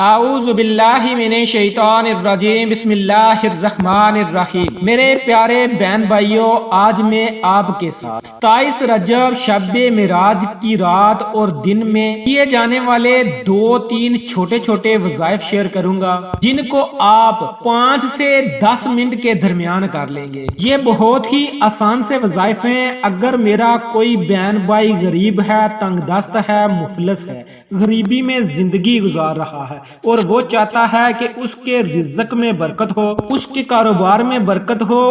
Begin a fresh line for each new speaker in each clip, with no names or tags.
اعوذ باللہ من الشیطان الرجیم بسم اللہ الرحمن الرحیم۔ میرے پیارے بہن بھائیوں، آج میں آپ کے ساتھ 27 رجب شب معراج کی رات اور دن میں کیے جانے والے 2-3 چھوٹے چھوٹے وظائف شیئر کروں گا، جن کو آپ 5 سے 10 منٹ کے درمیان کر لیں گے۔ یہ بہت ہی آسان سے وظائف ہیں۔ اگر میرا کوئی بہن بھائی غریب ہے، تنگ دست ہے، مفلس ہے، غریبی میں زندگی گزار رہا ہے اور وہ چاہتا ہے کہ اس کے رزق میں برکت ہو، اس کے کاروبار میں برکت ہو،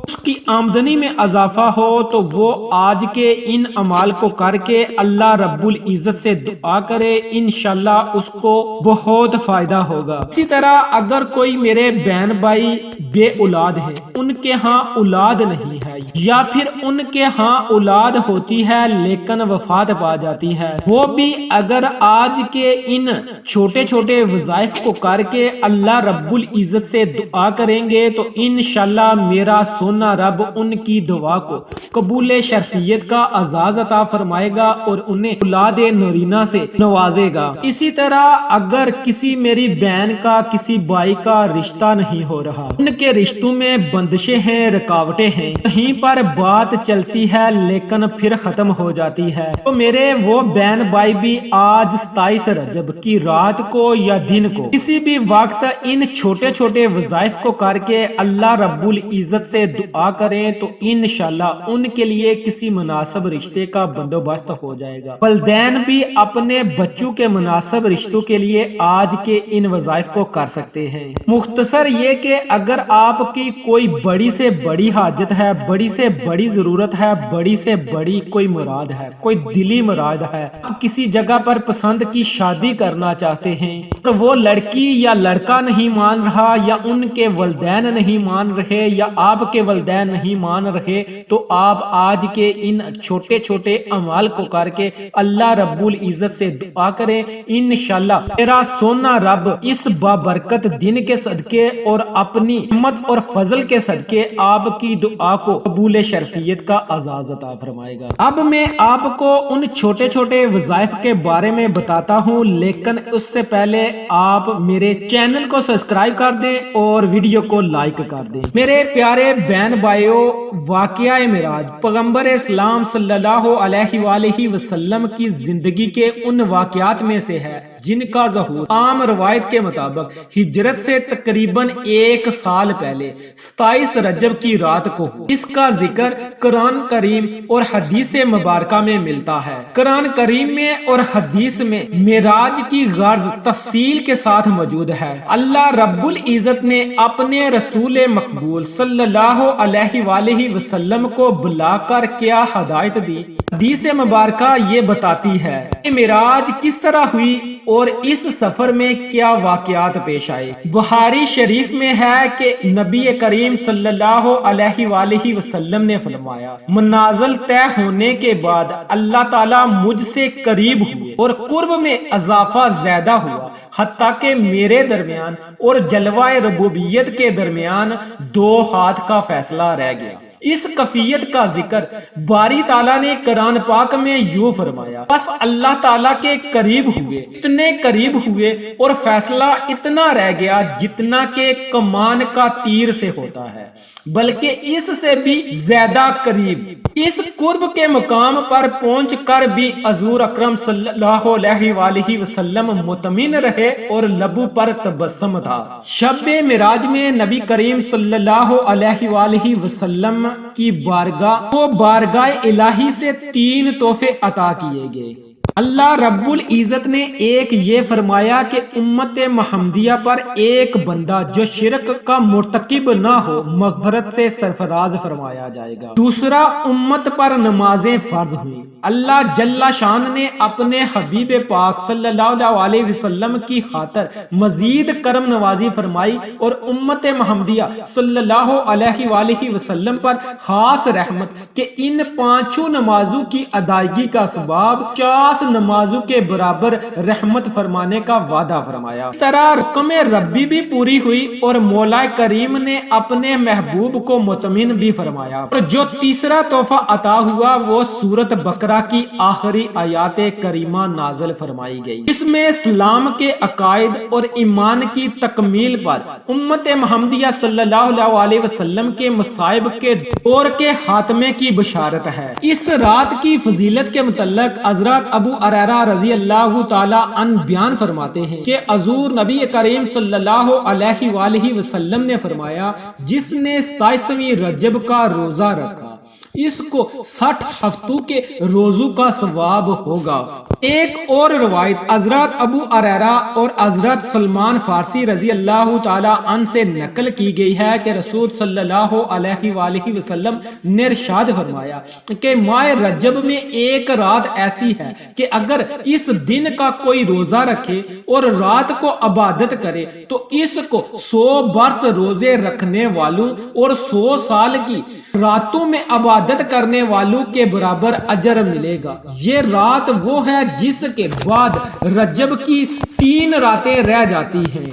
اس کی آمدنی میں اضافہ ہو، تو وہ آج کے ان اعمال کو کر کے اللہ رب العزت سے دعا کرے، انشاءاللہ اس کو بہت فائدہ ہوگا۔ اسی طرح اگر کوئی میرے بہن بھائی بے اولاد ہیں، ان کے ہاں اولاد نہیں ہے، یا پھر ان کے ہاں اولاد ہوتی ہے لیکن وفات پا جاتی ہے، وہ بھی اگر آج کے ان چھوٹے چھوٹے وظائف کو کر کے اللہ رب العزت سے دعا کریں گے تو انشاءاللہ میرا سونا رب ان کی دعا کو قبول شرفیت کا اعزاز عطا فرمائے گا اور انہیں اولاد نورینہ سے نوازے گا۔ اسی طرح اگر کسی میری بہن کا کسی بھائی کا رشتہ نہیں ہو رہا، ان کے رشتوں میں بندشیں ہیں، رکاوٹیں ہیں، کہیں پر بات چلتی ہے لیکن پھر ختم ہو جاتی ہے، تو میرے وہ بہن بھائی بھی آج 27 رجب کی رات کو یا دن کو کسی بھی وقت ان چھوٹے چھوٹے وظائف کو کر کے اللہ رب العزت سے دعا کریں تو انشاءاللہ ان کے لیے کسی مناسب رشتے کا بندوبست ہو جائے گا۔ والدین بھی اپنے بچوں کے مناسب رشتوں کے لیے آج کے ان وظائف کو کر سکتے ہیں۔ مختصر یہ کہ اگر آپ کی کوئی بڑی سے بڑی حاجت ہے، بڑی سے بڑی ضرورت ہے، بڑی سے بڑی کوئی مراد ہے، کوئی دلی مراد ہے، آپ کسی جگہ پر پسند کی شادی کرنا چاہتے ہیں اور وہ لڑکی یا لڑکا نہیں مان رہا، یا ان کے والدین نہیں مان رہے، یا آپ کے والدین نہیں مان رہے، تو آپ آج کے ان چھوٹے چھوٹے اعمال کو کر کے اللہ رب العزت سے دعا کریں، انشاءاللہ میرا سونا رب اس بابرکت دن کے صدقے اور اپنی ہمت اور فضل کے صدقے آپ کی دعا کو قبول شرفیت کا اعزاز عطا فرمائے گا۔ اب میں آپ کو ان چھوٹے چھوٹے وظائف کے بارے میں بتاتا ہوں، لیکن اس سے پہلے آپ میرے چینل کو سبسکرائب کر دیں اور ویڈیو کو لائک کر دیں۔ میرے پیارے بہن بھائیوں، واقعہ معراج پیغمبر اسلام صلی اللہ علیہ وآلہ وسلم کی زندگی کے ان واقعات میں سے ہے جن کا ظہور عام روایت کے مطابق ہجرت سے تقریباً 1 سال پہلے 27 رجب کی رات کو ہوا۔ اس کا ذکر قرآن کریم اور حدیث مبارکہ میں ملتا ہے۔ قرآن کریم میں اور حدیث میں معراج کی غرض تفصیل کے ساتھ موجود ہے۔ اللہ رب العزت نے اپنے رسول مقبول صلی اللہ علیہ وآلہ وسلم کو بلا کر کیا ہدایت دی؟ حدیث مبارکہ یہ بتاتی ہے کہ معراج کس طرح ہوئی اور اس سفر میں کیا واقعات پیش آئے۔ بخاری شریف میں ہے کہ نبی کریم صلی اللہ علیہ وآلہ وسلم نے فرمایا، منازل طے ہونے کے بعد اللہ تعالیٰ مجھ سے قریب ہوئے اور قرب میں اضافہ زیادہ ہوا، حتیٰ کہ میرے درمیان اور جلوہ ربوبیت کے درمیان 2 ہاتھ کا فاصلہ رہ گیا۔ اس کفیت کا ذکر باری تعالیٰ نے قرآن پاک میں یوں فرمایا، بس اللہ تعالیٰ کے قریب ہوئے، اتنے قریب ہوئے اور فیصلہ اتنا رہ گیا جتنا کہ کمان کا تیر سے ہوتا ہے، بلکہ اس سے بھی زیادہ قریب۔ اس قرب کے مقام پر پہنچ کر بھی حضور اکرم صلی اللہ علیہ وآلہ وسلم مطمئن رہے اور لبوں پر تبسم تھا۔ شب معراج میں نبی کریم صلی اللہ علیہ وآلہ وسلم کی بارگاہ الہی سے 3 تحفے عطا کیے گئے۔ اللہ رب العزت نے ایک یہ فرمایا کہ امت محمدیہ پر ایک بندہ جو شرک کا مرتکب نہ ہو مغفرت سے سرفراز فرمایا جائے گا۔ دوسرا، امت پر نمازیں فرض ہوئی۔ اللہ جل شان نے اپنے حبیب پاک صلی اللہ علیہ وسلم کی خاطر مزید کرم نوازی فرمائی اور امت محمدیہ صلی اللہ علیہ وآلہ وسلم پر خاص رحمت کہ ان 5 نمازوں کی ادائیگی کا ثواب 50 نمازوں کے برابر رحمت فرمانے کا وعدہ فرمایا۔ اس طرح رقم ربی بھی پوری ہوئی اور مولا کریم نے اپنے محبوب کو مطمئن بھی فرمایا۔ اور جو تیسرا تحفہ عطا ہوا وہ سورت بقرہ کی آخری آیات کریمہ نازل فرمائی گئی، اس میں اسلام کے عقائد اور ایمان کی تکمیل پر امت محمدیہ صلی اللہ علیہ وسلم کے مصائب کے دور کے خاتمے کی بشارت ہے۔ اس رات کی فضیلت کے متعلق حضرت ابو ہریرہ رضی اللہ تعالی عنہ بیان فرماتے ہیں کہ حضور نبی کریم صلی اللہ علیہ وآلہ وسلم نے فرمایا، جس نے 27ویں رجب کا روزہ رکھا اس کو 60 ہفتوں کے روزوں کا ثواب ہوگا۔ ایک اور روایت حضرت ابو ہریرہ اور حضرت سلمان فارسی رضی اللہ تعالی عنہ سے نقل کی گئی ہے کہ رسول صلی اللہ علیہ وآلہ وسلم نے ارشاد فرمایا کہ ماہ رجب میں ایک رات ایسی ہے کہ اگر اس دن کا کوئی روزہ رکھے اور رات کو عبادت کرے تو اس کو 100 برس روزے رکھنے والوں اور 100 سال کی راتوں میں عبادت کرنے والوں کے برابر اجر ملے گا۔ یہ رات وہ ہے جس کے بعد رجب کی 3 راتیں رہ جاتی ہیں،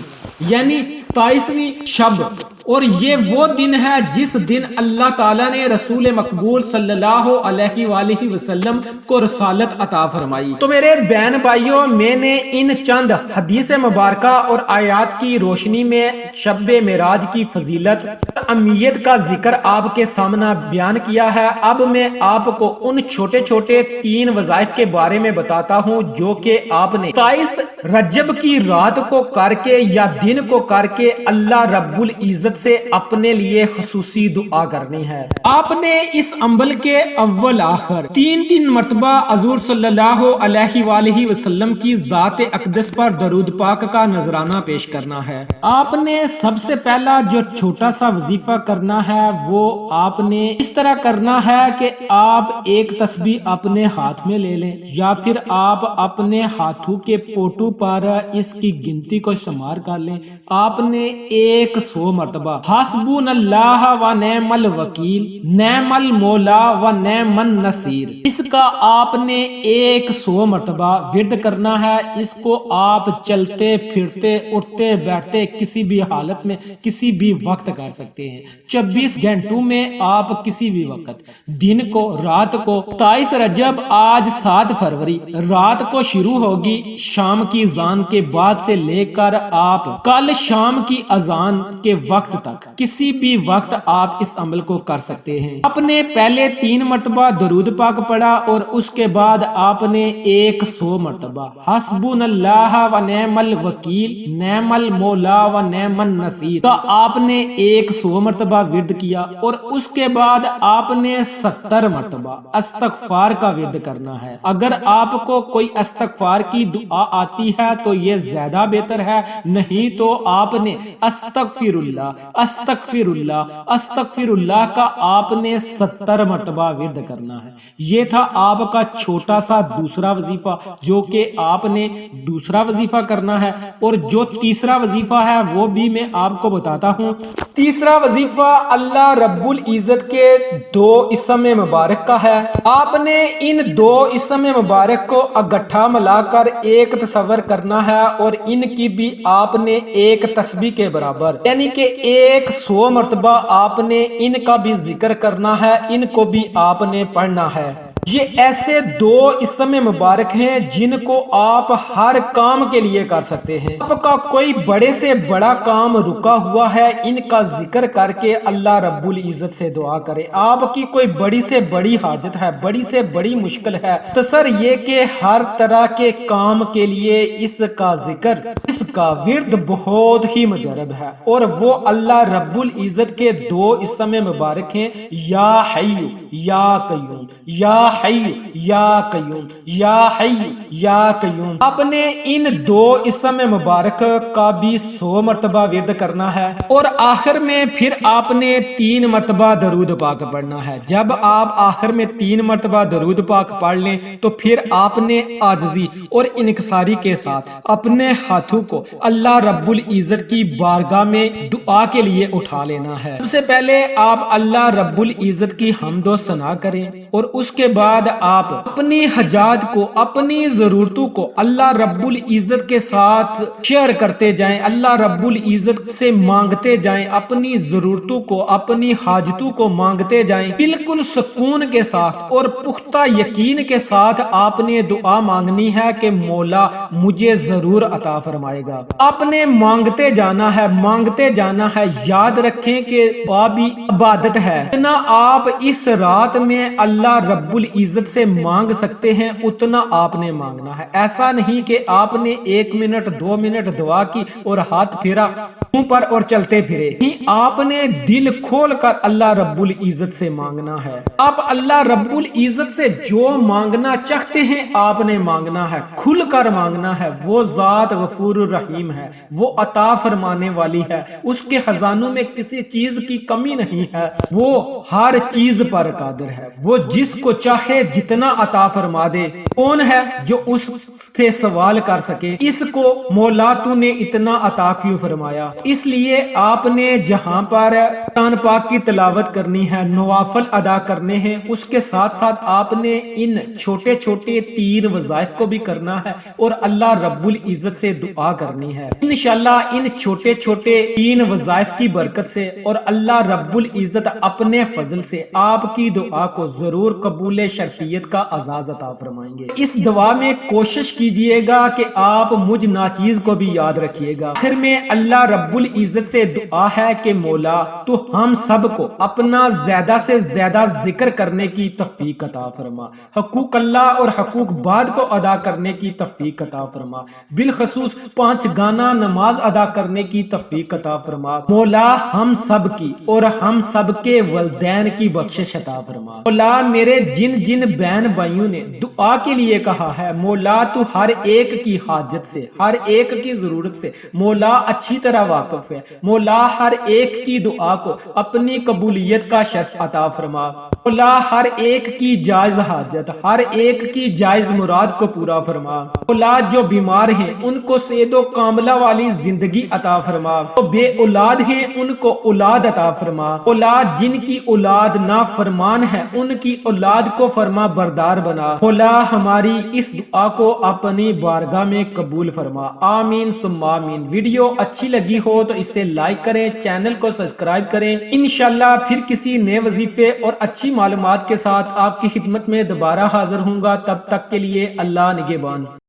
یعنی 27ویں شب، اور یہ وہ دن ہے جس دن اللہ تعالیٰ نے رسول مقبول صلی اللہ علیہ وآلہ وسلم کو رسالت عطا فرمائی۔ تو میرے بہن بھائیوں، میں نے ان چند حدیث مبارکہ اور آیات کی روشنی میں شب معراج کی فضیلت اہمیت کا ذکر آپ کے سامنے بیان کیا ہے۔ اب میں آپ کو ان چھوٹے چھوٹے 3 وظائف کے بارے میں بتاتا ہوں جو کہ آپ نے 27 رجب کی رات کو کر کے یا دن کو کر کے اللہ رب العزت سے اپنے لیے خصوصی دعا کرنی ہے۔ آپ نے اس عمل کے اول آخر 3 مرتبہ حضور صلی اللہ علیہ وآلہ وسلم کی ذات اقدس پر درود پاک کا نذرانہ پیش کرنا ہے۔ آپ نے سب سے پہلا جو چھوٹا سا وظیفہ کرنا ہے وہ آپ نے اس طرح کرنا ہے کہ آپ ایک تسبیح اپنے ہاتھ میں لے لیں یا پھر آپ اپنے ہاتھوں کے پوٹو پر اس کی گنتی کو شمار کر لیں۔ آپ نے 100 مرتبہ حسبنا اللہ و نعم الوکیل نعم المولا و نعم النصیر، اس کا آپ نے 100 مرتبہ ورد کرنا ہے۔ اس کو آپ چلتے پھرتے اٹھتے بیٹھتے کسی بھی حالت میں کسی بھی وقت کر سکتے ہیں۔ 24 گھنٹوں میں آپ کسی بھی وقت، دن کو رات کو، 27 رجب آج 7 فروری رات کو شروع ہوگی شام کی اذان کے بعد سے لے کر آپ کل شام کی اذان کے وقت تک کسی بھی وقت آپ اس عمل کو کر سکتے ہیں۔ آپ نے پہلے 3 مرتبہ درود پاک پڑھا اور اس کے بعد آپ نے 100 مرتبہ حسبنا اللہ و نعم الوکیل نعم المولا و نعم النصیر کا آپ نے 100 مرتبہ ورد کیا، اور اس کے بعد آپ نے 70 مرتبہ استغفار کا ورد کرنا ہے۔ اگر آپ کو کوئی استغفار کی دعا آتی ہے تو یہ زیادہ بہتر ہے، نہیں تو آپ نے استغفر اللہ استغفر اللہ استغفر اللہ کا آپ نے 70 مرتبہ ورد کرنا ہے۔ یہ تھا آپ کا چھوٹا سا دوسرا وظیفہ جو کہ آپ نے دوسرا وظیفہ کرنا ہے، اور جو تیسرا وظیفہ ہے وہ بھی میں آپ کو بتاتا ہوں۔ تیسرا وظیفہ اللہ رب العزت کے 2 اسم مبارک کا ہے۔ آپ نے ان 2 اسم مبارک کو اکٹھا ملا کر ایک تصور کرنا ہے، اور ان کی بھی آپ نے ایک تسبیح کے برابر یعنی کہ 100 مرتبہ آپ نے ان کا بھی ذکر کرنا ہے، ان کو بھی آپ نے پڑھنا ہے۔ یہ ایسے 2 اسم مبارک ہیں جن کو آپ ہر کام کے لیے کر سکتے ہیں۔ آپ کا کوئی بڑے سے بڑا کام رکا ہوا ہے، ان کا ذکر کر کے اللہ رب العزت سے دعا کرے۔ آپ کی کوئی بڑی سے بڑی حاجت ہے، بڑی سے بڑی مشکل ہے، تو سر یہ کہ ہر طرح کے کام کے لیے اس کا ذکر، اس کا ورد بہت ہی مجرب ہے، اور وہ اللہ رب العزت کے 2 اسم مبارک ہیں، یا حی یا قیوم، یا حی یا قیوم، یا حی یا قیوم۔ آپ نے ان 2 اسم مبارک کا بھی 100 مرتبہ ورد کرنا ہے، اور آخر میں پھر آپ نے 3 مرتبہ درود پاک پڑھنا ہے۔ جب آپ آخر میں 3 مرتبہ درود پاک پڑھ لیں تو پھر آپ نے عاجزی اور انکساری کے ساتھ اپنے ہاتھوں کو اللہ رب العزت کی بارگاہ میں دعا کے لیے اٹھا لینا ہے۔ سب سے پہلے آپ اللہ رب العزت کی حمد و ثنا کریں، اور اس کے بعد آپ اپنی حاجات کو، اپنی ضرورتوں کو اللہ رب العزت کے ساتھ شیئر کرتے جائیں، اللہ رب العزت سے مانگتے جائیں، اپنی ضرورتوں کو، اپنی حاجتوں کو مانگتے جائیں، بالکل سکون کے ساتھ اور پختہ یقین کے ساتھ آپ نے دعا مانگنی ہے کہ مولا مجھے ضرور عطا فرمائے گا۔ آپ نے مانگتے جانا ہے، مانگتے جانا ہے۔ یاد رکھیں کہ دعا بھی عبادت ہے، اتنا آپ اس رات میں اللہ رب العزت سے مانگ سکتے ہیں اتنا آپ نے مانگنا ہے۔ ایسا نہیں کہ آپ نے 1 منٹ 2 منٹ دعا کی اور ہاتھ پھیرا منہ پر اور چلتے پھرے، نہیں، آپ نے دل کھول کر اللہ رب العزت سے مانگنا ہے۔ آپ اللہ رب العزت سے جو مانگنا چاہتے ہیں آپ نے مانگنا ہے، کھل کر مانگنا ہے۔ وہ ذات غفور الرحیم ہے، وہ عطا فرمانے والی ہے، اس کے خزانوں میں کسی چیز کی کمی نہیں ہے، وہ ہر چیز پر قادر ہے، وہ جس کو چاہے جتنا عطا فرما دے۔ کون ہے جو اس سے سوال کر سکے اس کو مولا تو نے اتنا عطا کیوں فرمایا؟ اس لیے آپ نے جہاں پر قرآن پاک کی تلاوت کرنی ہے، نوافل ادا کرنے ہیں، اس کے ساتھ ساتھ آپ نے ان چھوٹے چھوٹے 3 وظائف کو بھی کرنا ہے اور اللہ رب العزت سے دعا کرنی ہے۔ انشاءاللہ ان چھوٹے چھوٹے 3 وظائف کی برکت سے اور اللہ رب العزت اپنے فضل سے آپ کی دعا کو ضرور قبول شرفیت کا اعزاز عطا فرمائیں گے۔ اس دعا میں کوشش کیجئے گا کہ آپ مجھ ناچیز کو بھی یاد رکھیے گا۔ آخر میں اللہ رب العزت سے دعا ہے کہ مولا تو ہم سب کو اپنا زیادہ سے زیادہ ذکر کرنے کی توفیق عطا فرما، حقوق اللہ اور حقوق بعد کو ادا کرنے کی توفیق عطا فرما، بالخصوص 5 گانا نماز ادا کرنے کی توفیق عطا فرما۔ مولا ہم سب کی اور ہم سب کے والدین کی بخشش عطا فرما۔ مولا میرے جن جن بہن بھائیوں نے دعا کے لیے کہا ہے، مولا تو ہر ایک کی حاجت سے، ہر ایک کی ضرورت سے مولا اچھی طرح واقف ہے۔ مولا ہر ایک کی دعا کو اپنی قبولیت کا شرف عطا فرما۔ مولا ہر ایک کی جائز حاجت، ہر ایک کی جائز مراد کو پورا فرما۔ مولا جو بیمار ہیں ان کو صحت و کاملہ والی زندگی عطا فرما، جو بے اولاد ہیں ان کو اولاد عطا فرما۔ مولا جن کی اولاد نافرمان ہے ان کی اولاد کو فرما بردار بنا۔ مولا ہماری اس دعا کو اپنی بارگاہ میں قبول فرما، آمین ثم آمین۔ ویڈیو اچھی لگی ہو تو اسے لائک کریں، چینل کو سبسکرائب کریں۔ انشاءاللہ پھر کسی نئے وظیفے اور اچھی معلومات کے ساتھ آپ کی خدمت میں دوبارہ حاضر ہوں گا۔ تب تک کے لیے اللہ نگہبان۔